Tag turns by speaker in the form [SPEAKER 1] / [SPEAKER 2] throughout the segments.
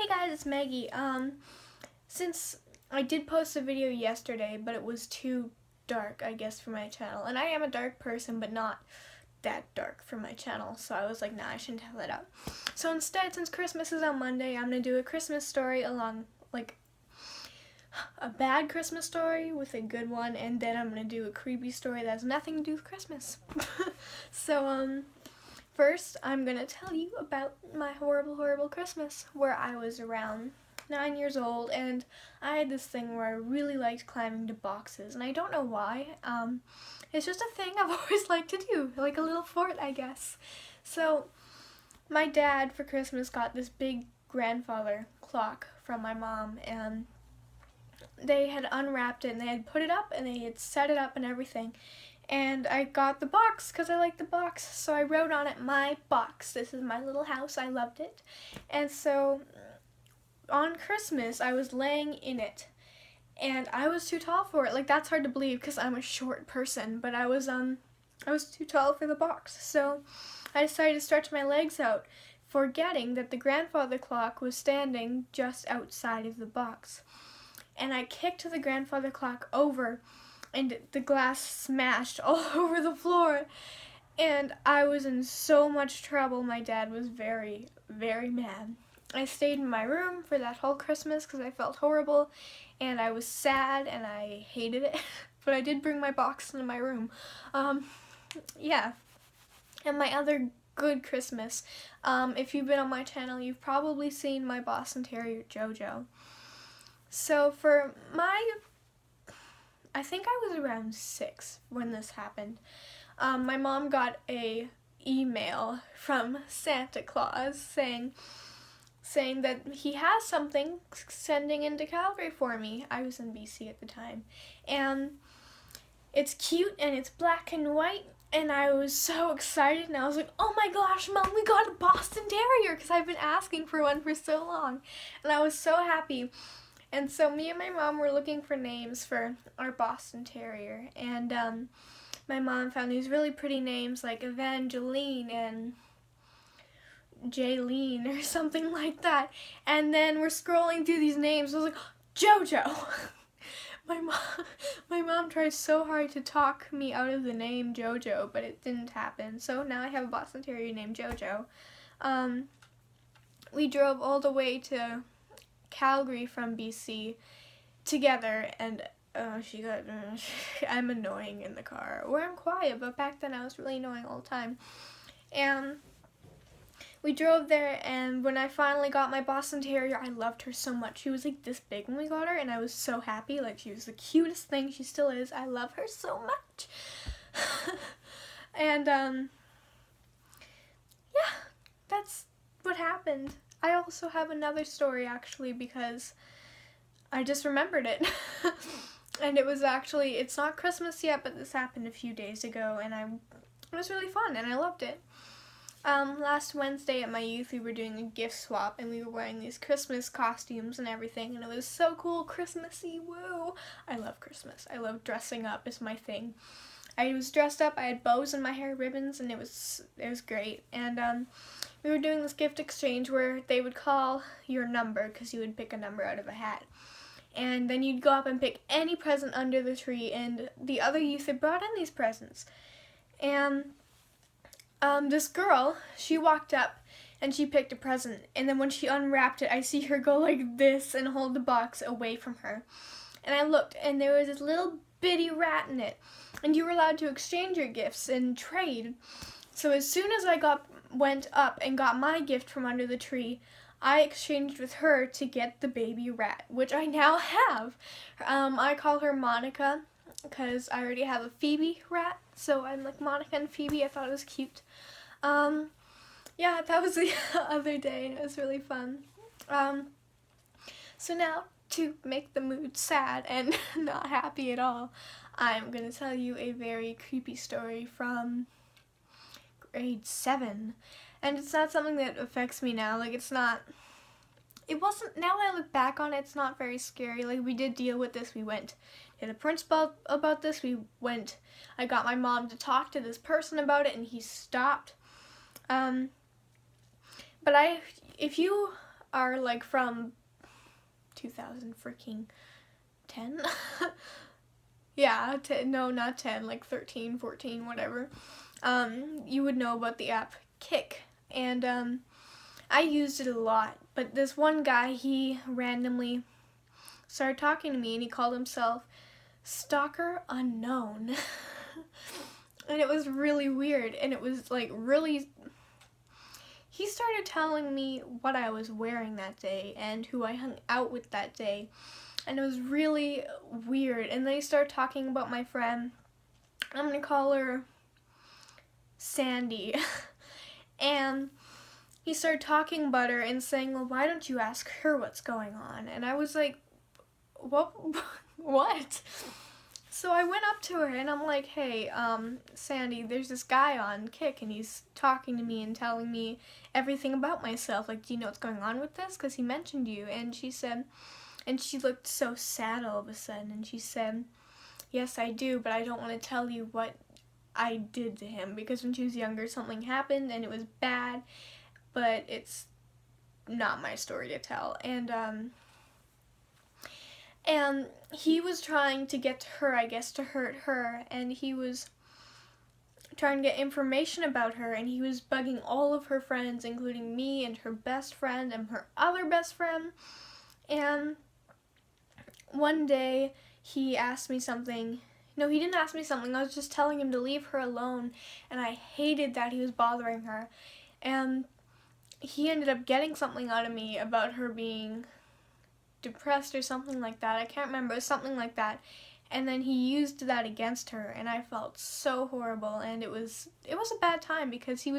[SPEAKER 1] Hey guys, it's Maggie. Since I did post a video yesterday, but it was too dark, I guess, for my channel. And I am a dark person, but not that dark for my channel. So I was like, nah, I shouldn't have that up. So instead, since Christmas is on Monday, I'm going to do a Christmas story along, like, a bad Christmas story with a good one. And then I'm going to do a creepy story that has nothing to do with Christmas. So, first, I'm going to tell you about my horrible, horrible Christmas, where I was around 9 years old, and I had this thing where I really liked climbing to boxes, and I don't know why. It's just a thing I've always liked to do, like a little fort, I guess. So, my dad, for Christmas, got this big grandfather clock from my mom, and they had unwrapped it, and they had put it up, and they had set it up and everything. And I got the box because I liked the box, so I wrote on it, "My box. This is my little house. I loved it." And so on Christmas, I was laying in it, and I was too tall for it. Like, that's hard to believe because I'm a short person, but I was too tall for the box. So I decided to stretch my legs out, forgetting that the grandfather clock was standing just outside of the box. And I kicked the grandfather clock over, and the glass smashed all over the floor, and I was in so much trouble. My dad was very, very mad. I stayed in my room for that whole Christmas because I felt horrible, and I was sad, and I hated it, but I did bring my box into my room. Yeah. And my other good Christmas, if you've been on my channel, you've probably seen my Boston Terrier, Jojo. So I think I was around 6 when this happened. My mom got a email from Santa Claus saying that he has something sending into Calgary for me. I was in BC at the time. And it's cute, and it's black and white, and I was so excited, and I was like, "Oh my gosh, Mom, we got a Boston Terrier," because I've been asking for one for so long. And I was so happy. And so me and my mom were looking for names for our Boston Terrier, and my mom found these really pretty names like Evangeline and Jaylene or something like that. And then we're scrolling through these names, I was like, Jojo! My mom tried so hard to talk me out of the name Jojo, but it didn't happen. So now I have a Boston Terrier named Jojo. We drove all the way to Calgary from BC together, and I'm annoying in the car, or I'm quiet, but back then I was really annoying all the time. And we drove there, and when I finally got my Boston Terrier, I loved her so much. She was like this big when we got her, and I was so happy. Like, she was the cutest thing. She still is. I love her so much. And yeah, that's what happened. I also have another story, actually, because I just remembered it. And it's not Christmas yet, but this happened a few days ago, and it was really fun, and I loved it. Last Wednesday at my youth, we were doing a gift swap, and we were wearing these Christmas costumes and everything, and it was so cool, Christmassy, woo! I love Christmas. I love dressing up, it's my thing. I was dressed up, I had bows in my hair, ribbons, and it was great. And we were doing this gift exchange where they would call your number, because you would pick a number out of a hat. And then you'd go up and pick any present under the tree, and the other youth had brought in these presents. And this girl, she walked up, and she picked a present, and then when she unwrapped it, I see her go like this and hold the box away from her. And I looked, and there was this little bitty rat in it, and you were allowed to exchange your gifts and trade. So as soon as I went up and got my gift from under the tree, I exchanged with her to get the baby rat, which I now have. I call her Monica because I already have a Phoebe rat, so I'm like Monica and Phoebe. I thought it was cute. Yeah, that was the other day, and it was really fun. So now, to make the mood sad and not happy at all, I'm going to tell you a very creepy story from grade 7. And it's not something that affects me now. Like, now that I look back on it, it's not very scary. Like, we did deal with this. We went to the principal about this. I got my mom to talk to this person about it, and he stopped. But if you are like from 2000 freaking 10. Yeah, no, not 10, like 13, 14, whatever. You would know about the app Kik. And I used it a lot. But this one guy, he randomly started talking to me, and he called himself Stalker Unknown. And it was really weird. And it was like really... He started telling me what I was wearing that day and who I hung out with that day. And it was really weird. And then he started talking about my friend. I'm going to call her Sandy. And he started talking about her and saying, well, why don't you ask her what's going on? And I was like, what? So I went up to her and I'm like, hey, Sandy, there's this guy on Kik and he's talking to me and telling me everything about myself. Like, do you know what's going on with this? Because he mentioned you. And she said, and she looked so sad all of a sudden. And she said, yes, I do, but I don't want to tell you what I did to him. Because when she was younger, something happened and it was bad. But it's not my story to tell. And he was trying to get to her, I guess, to hurt her, and he was trying to get information about her, and he was bugging all of her friends, including me and her best friend and her other best friend. And one day he asked me something. No, he didn't ask me something. I was just telling him to leave her alone, and I hated that he was bothering her. And he ended up getting something out of me about her being depressed or something like that. I can't remember. It was something like that. And then he used that against her, and I felt so horrible. And it was a bad time because he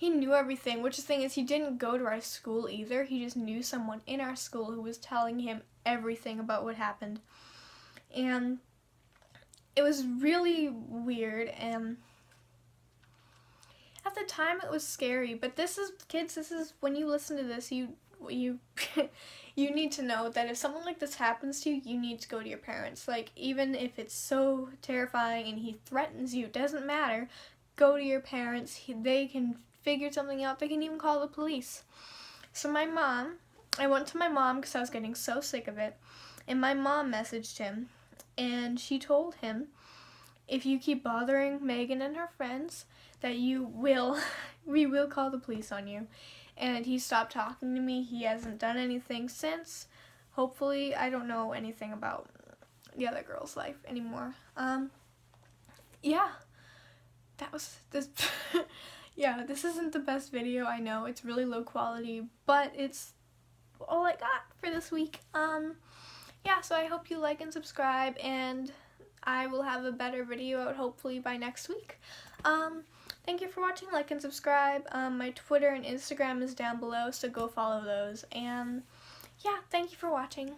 [SPEAKER 1] knew everything, which the thing is, he didn't go to our school either. He just knew someone in our school who was telling him everything about what happened. And it was really weird, and at the time it was scary. But this is, kids, this is, when you listen to this, you you need to know that if something like this happens to you, you need to go to your parents. Like, even if it's so terrifying and he threatens you, it doesn't matter. Go to your parents. They can figure something out. They can even call the police. So I went to my mom because I was getting so sick of it, and my mom messaged him, and she told him, if you keep bothering Megan and her friends, that we will call the police on you. And he stopped talking to me. He hasn't done anything since. Hopefully, I don't know anything about the other girl's life anymore. Yeah. That was this. Yeah, this isn't the best video, I know. It's really low quality, but it's all I got for this week. Yeah, so I hope you like and subscribe, and I will have a better video out hopefully by next week. Thank you for watching. Like and subscribe. My Twitter and Instagram is down below, so go follow those. And yeah, thank you for watching.